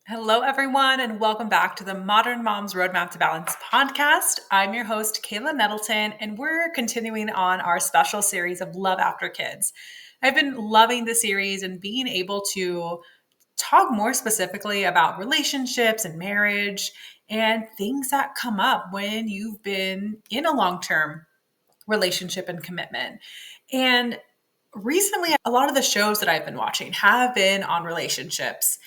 Hello, everyone, and welcome back to the Modern Mom's Roadmap to Balance podcast. I'm your host, Kayla Nettleton, and we're continuing on our special series of Love After Kids. I've been loving the series and being able to talk more specifically about relationships and marriage and things that come up when you've been in a long-term relationship and commitment. And recently, a lot of the shows that I've been watching have been on relationships.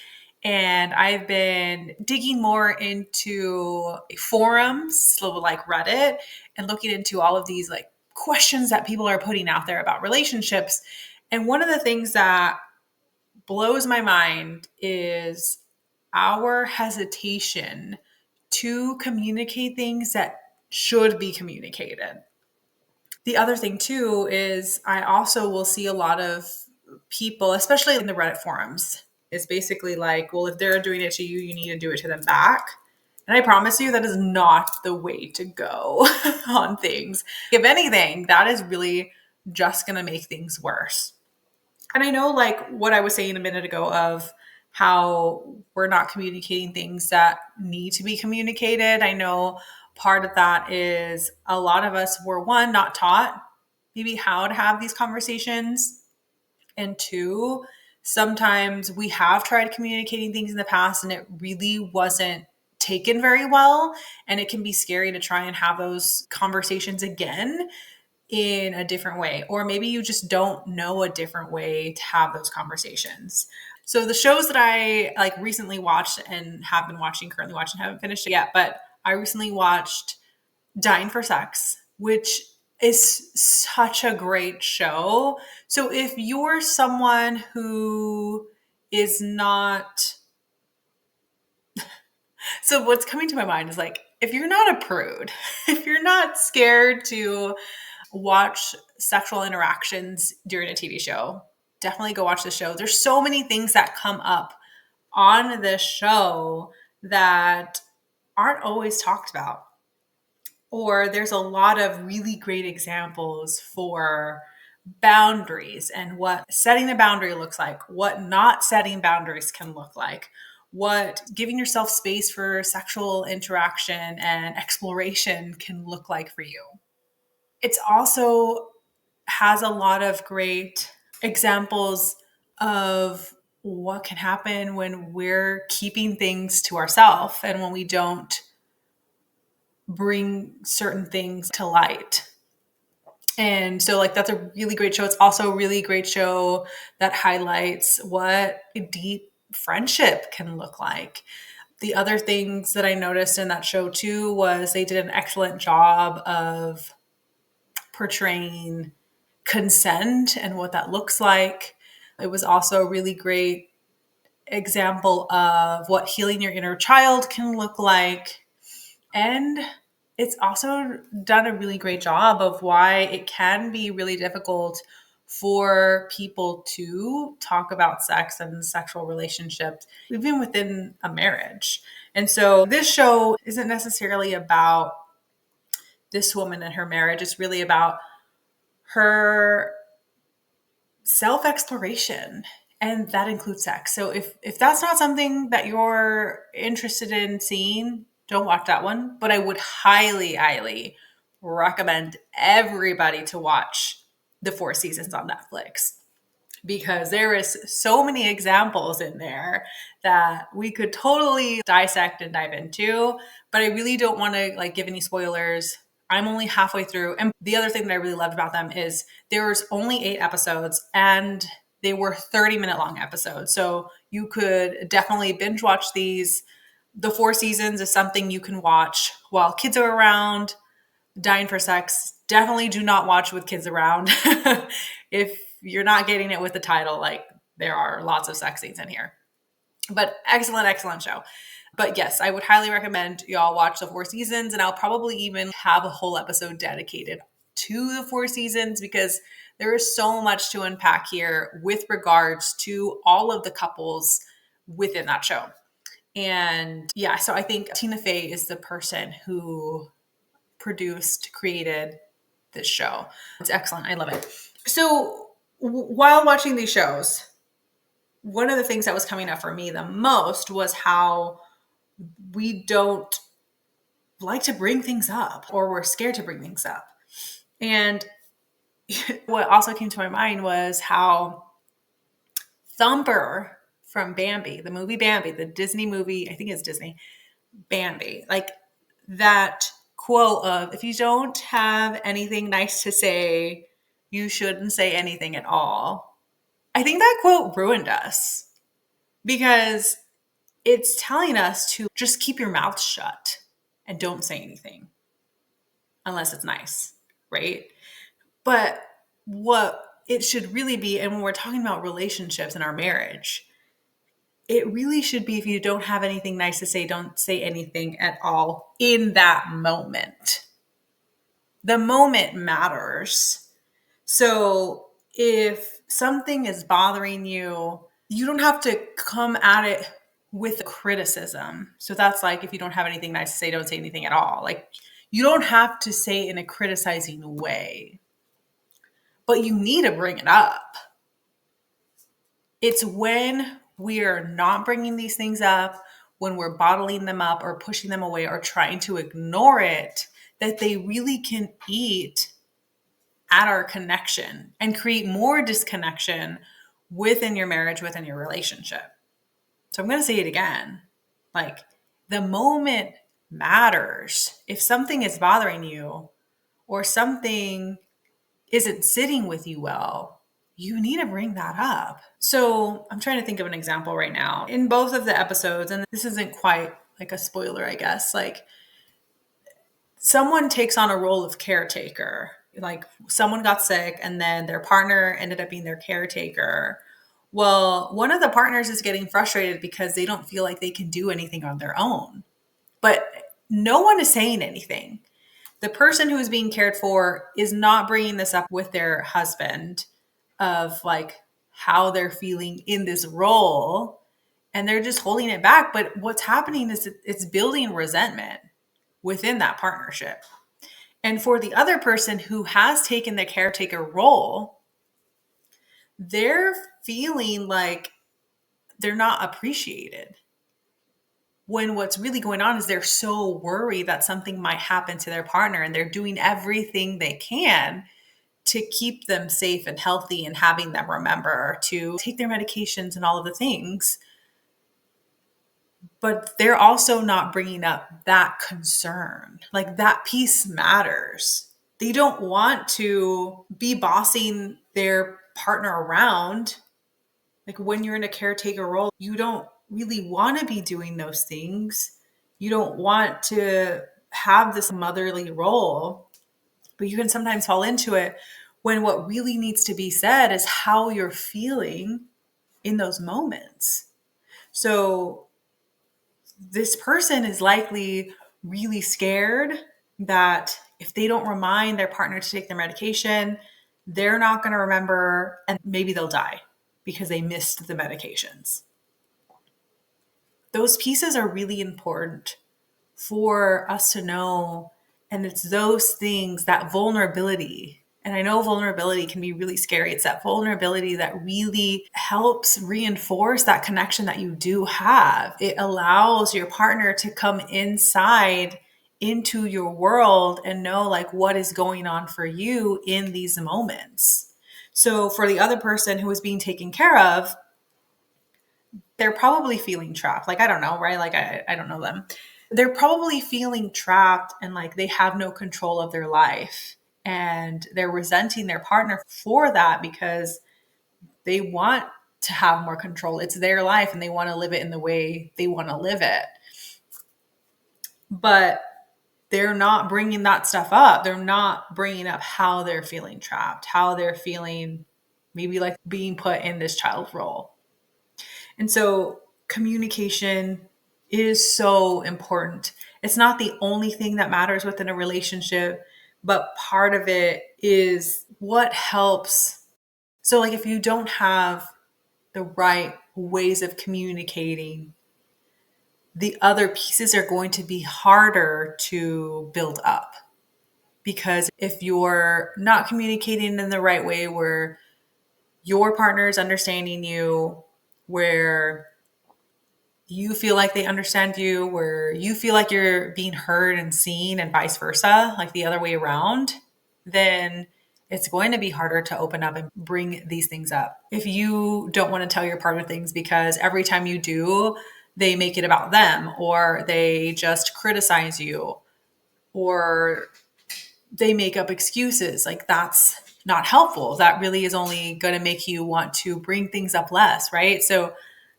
And I've been digging more into forums, so like Reddit, and looking into all of these like questions that people are putting out there about relationships. And one of the things that blows my mind is our hesitation to communicate things that should be communicated. The other thing too is I also will see a lot of people, especially in the Reddit forums, is basically like, well, if they're doing it to you, you need to do it to them back. And I promise you, that is not the way to go on things. If anything, that is really just going to make things worse. And I know, like what I was saying a minute ago, of how we're not communicating things that need to be communicated. I know part of that is a lot of us were, one, not taught maybe how to have these conversations. And two, sometimes we have tried communicating things in the past and it really wasn't taken very well. And it can be scary to try and have those conversations again in a different way. Or maybe you just don't know a different way to have those conversations. So the shows that I like recently watched and have been watching, currently watching, haven't finished it yet, but I recently watched Dying for Sex, which is such a great show. So if you're someone who is not, so what's coming to my mind is like, if you're not a prude, if you're not scared to watch sexual interactions during a TV show, definitely go watch the show. There's so many things that come up on this show that aren't always talked about. Or there's a lot of really great examples for boundaries and what setting a boundary looks like, what not setting boundaries can look like, what giving yourself space for sexual interaction and exploration can look like for you. It's also has a lot of great examples of what can happen when we're keeping things to ourselves and when we don't bring certain things to light. And so like that's a really great show. It's also a really great show that highlights what a deep friendship can look like. The other things that I noticed in that show too was they did an excellent job of portraying consent and what that looks like. It was also a really great example of what healing your inner child can look like. And it's also done a really great job of why it can be really difficult for people to talk about sex and sexual relationships, even within a marriage. And so this show isn't necessarily about this woman and her marriage. It's really about her self-exploration, and that includes sex. So if that's not something that you're interested in seeing, don't watch that one. But I would highly recommend everybody to watch the 4 seasons on Netflix, because there is so many examples in there that we could totally dissect and dive into. But I really don't want to like give any spoilers. I'm only halfway through. And the other thing that I really loved about them is there was only 8 episodes and they were 30-minute long episodes. So you could definitely binge watch these. The 4 seasons is something you can watch while kids are around. Dying for Sex, definitely do not watch with kids around. If you're not getting it with the title, like there are lots of sex scenes in here. But excellent show. But yes, I would highly recommend y'all watch the 4 seasons, and I'll probably even have a whole episode dedicated to the 4 seasons because there is so much to unpack here with regards to all of the couples within that show. And yeah, so I think Tina Fey is the person who produced, created this show. It's excellent. I love it. So while watching these shows, one of the things that was coming up for me the most was how we don't like to bring things up, or we're scared to bring things up. And what also came to my mind was how Thumper from Bambi, the movie Bambi, the Disney movie, I think it's Disney, Bambi, like that quote of, if you don't have anything nice to say, you shouldn't say anything at all. I think that quote ruined us, because it's telling us to just keep your mouth shut and don't say anything unless it's nice, right? But what it should really be, and when we're talking about relationships in our marriage, it really should be, if you don't have anything nice to say, don't say anything at all in that moment. The moment matters. So if something is bothering you, you don't have to come at it with criticism. So that's like, if you don't have anything nice to say, don't say anything at all. Like, you don't have to say it in a criticizing way, but you need to bring it up. It's when we're not bringing these things up, when we're bottling them up or pushing them away or trying to ignore it, that they really can eat at our connection and create more disconnection within your marriage, within your relationship. So I'm going to say it again. Like, the moment matters. If something is bothering you or something isn't sitting with you well, you need to bring that up. So I'm trying to think of an example right now. In both of the episodes, and this isn't quite like a spoiler, I guess, like someone takes on a role of caretaker. Like, someone got sick and then their partner ended up being their caretaker. Well, one of the partners is getting frustrated because they don't feel like they can do anything on their own. But no one is saying anything. The person who is being cared for is not bringing this up with their husband of like how they're feeling in this role, and they're just holding it back. But what's happening is it's building resentment within that partnership. And for the other person who has taken the caretaker role, they're feeling like they're not appreciated, when what's really going on is they're so worried that something might happen to their partner, and they're doing everything they can to keep them safe and healthy, and having them remember to take their medications and all of the things. But they're also not bringing up that concern. Like, that piece matters. They don't want to be bossing their partner around. Like, when you're in a caretaker role, you don't really want to be doing those things. You don't want to have this motherly role, but you can sometimes fall into it, when what really needs to be said is how you're feeling in those moments. So this person is likely really scared that if they don't remind their partner to take their medication, they're not going to remember, and maybe they'll die because they missed the medications. Those pieces are really important for us to know. And it's those things, that vulnerability. And I know vulnerability can be really scary. It's that vulnerability that really helps reinforce that connection that you do have. It allows your partner to come inside into your world and know like what is going on for you in these moments. So for the other person who is being taken care of, they're probably feeling trapped. Like, I don't know, right? Like, I don't know them. They're probably feeling trapped and like they have no control of their life. And they're resenting their partner for that, because they want to have more control. It's their life and they want to live it in the way they want to live it. But they're not bringing that stuff up. They're not bringing up how they're feeling trapped, how they're feeling maybe like being put in this child role. And so communication is so important. It's not the only thing that matters within a relationship, but part of it is what helps. So like, if you don't have the right ways of communicating, the other pieces are going to be harder to build up. Because if you're not communicating in the right way, where your partner is understanding you, where you feel like they understand you, where you feel like you're being heard and seen, and vice versa, like the other way around, then it's going to be harder to open up and bring these things up. If you don't want to tell your partner things because every time you do, they make it about them, or they just criticize you, or they make up excuses, like that's not helpful. That really is only going to make you want to bring things up less, right? So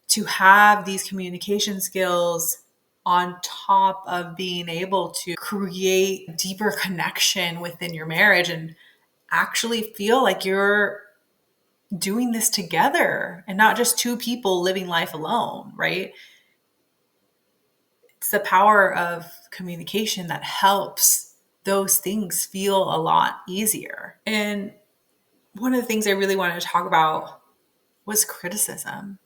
to have these communication skills on top of being able to create deeper connection within your marriage and actually feel like you're doing this together and not just two people living life alone, right? It's the power of communication that helps those things feel a lot easier. And one of the things I really wanted to talk about was criticism.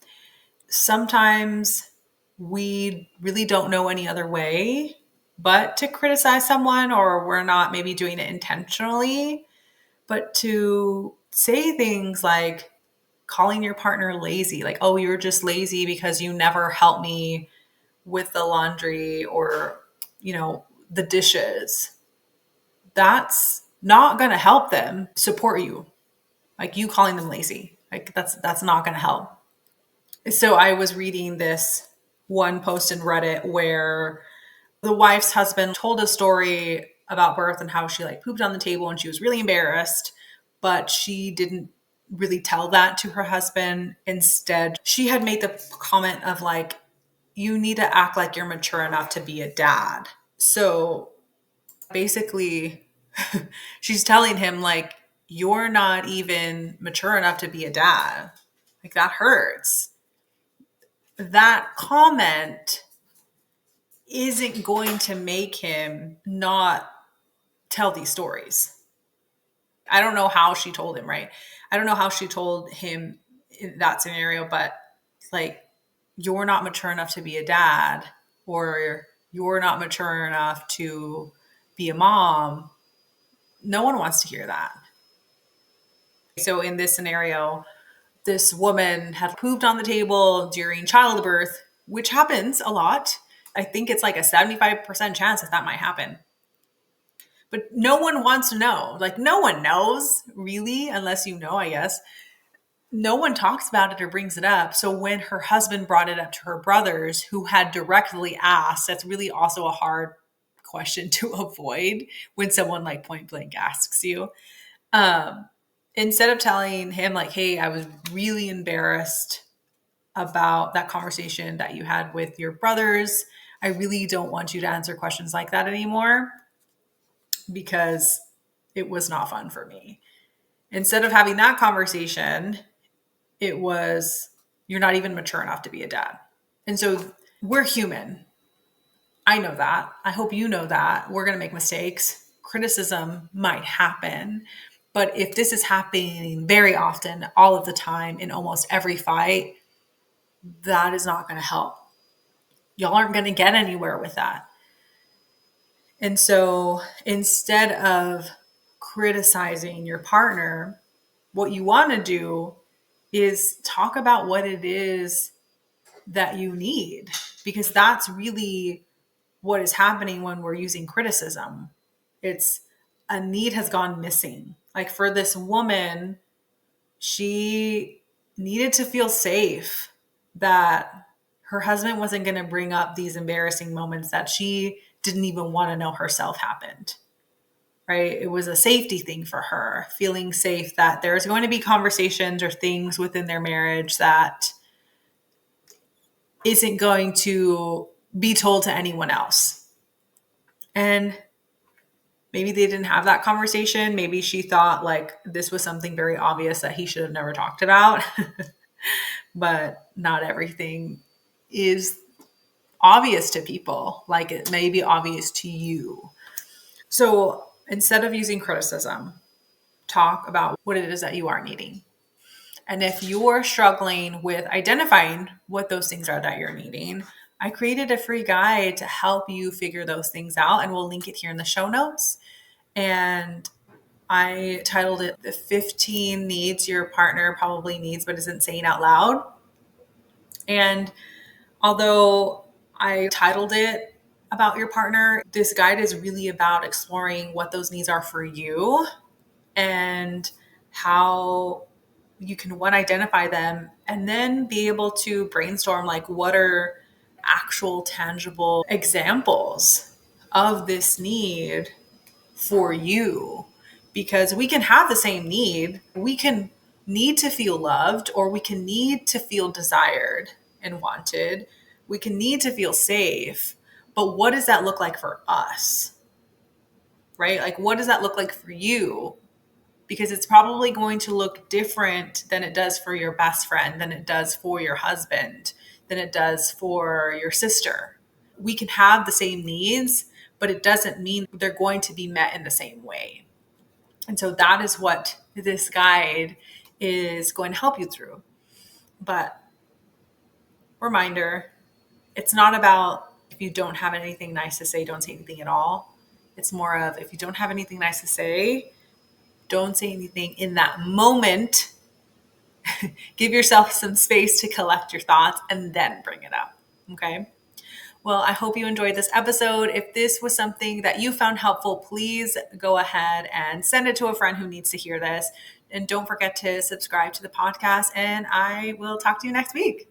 Sometimes we really don't know any other way but to criticize someone, or we're not maybe doing it intentionally, but to say things like calling your partner lazy, like, oh, you're just lazy because you never help me with the laundry or, the dishes. That's not going to help them support you. Like you calling them lazy, like that's not going to help. So I was reading this one post in Reddit where the wife's husband told a story about birth and how she like pooped on the table and she was really embarrassed, but she didn't really tell that to her husband. Instead, she had made the comment of like, you need to act like you're mature enough to be a dad. So basically, she's telling him like, you're not even mature enough to be a dad. Like that hurts. That comment isn't going to make him not tell these stories. I don't know how she told him, right? I don't know how she told him in that scenario, but like, you're not mature enough to be a dad, or you're not mature enough to be a mom. No one wants to hear that. So in this scenario, this woman had pooped on the table during childbirth, which happens a lot. I think it's like a 75% chance that might happen. But no one wants to know. Like, no one knows, really, unless you know, I guess. No one talks about it or brings it up. So when her husband brought it up to her brothers, who had directly asked, that's really also a hard question to avoid when someone like point blank asks you. Instead of telling him like, hey, I was really embarrassed about that conversation that you had with your brothers. I really don't want you to answer questions like that anymore because it was not fun for me. Instead of having that conversation, it was, you're not even mature enough to be a dad. And so we're human. I know that. I hope you know that. We're going to make mistakes. Criticism might happen. But if this is happening very often, all of the time, in almost every fight, that is not going to help. Y'all aren't going to get anywhere with that. And so instead of criticizing your partner, what you want to do is talk about what it is that you need, because that's really what is happening when we're using criticism. It's a need has gone missing. Like for this woman, she needed to feel safe that her husband wasn't going to bring up these embarrassing moments that she didn't even want to know herself happened. Right? It was a safety thing for her, feeling safe that there's going to be conversations or things within their marriage that isn't going to be told to anyone else. And maybe they didn't have that conversation. Maybe she thought like this was something very obvious that he should have never talked about. But not everything is obvious to people. Like it may be obvious to you. So instead of using criticism, talk about what it is that you are needing. And if you're struggling with identifying what those things are that you're needing, I created a free guide to help you figure those things out. And we'll link it here in the show notes. And I titled it The 15 Needs Your Partner Probably Needs But Isn't Saying Out Loud. And although I titled it about your partner, this guide is really about exploring what those needs are for you and how you can identify them and then be able to brainstorm like what are actual tangible examples of this need for you, because we can have the same need. We can need to feel loved, or we can need to feel desired and wanted. We can need to feel safe. But what does that look like for us? Right? Like, what does that look like for you? Because it's probably going to look different than it does for your best friend, than it does for your husband, than it does for your sister. We can have the same needs, but it doesn't mean they're going to be met in the same way. And so that is what this guide is going to help you through. But reminder, it's not about if you don't have anything nice to say, don't say anything at all. It's more of if you don't have anything nice to say, don't say anything in that moment. Give yourself some space to collect your thoughts and then bring it up. Okay. Well, I hope you enjoyed this episode. If this was something that you found helpful, please go ahead and send it to a friend who needs to hear this. And don't forget to subscribe to the podcast. And I will talk to you next week.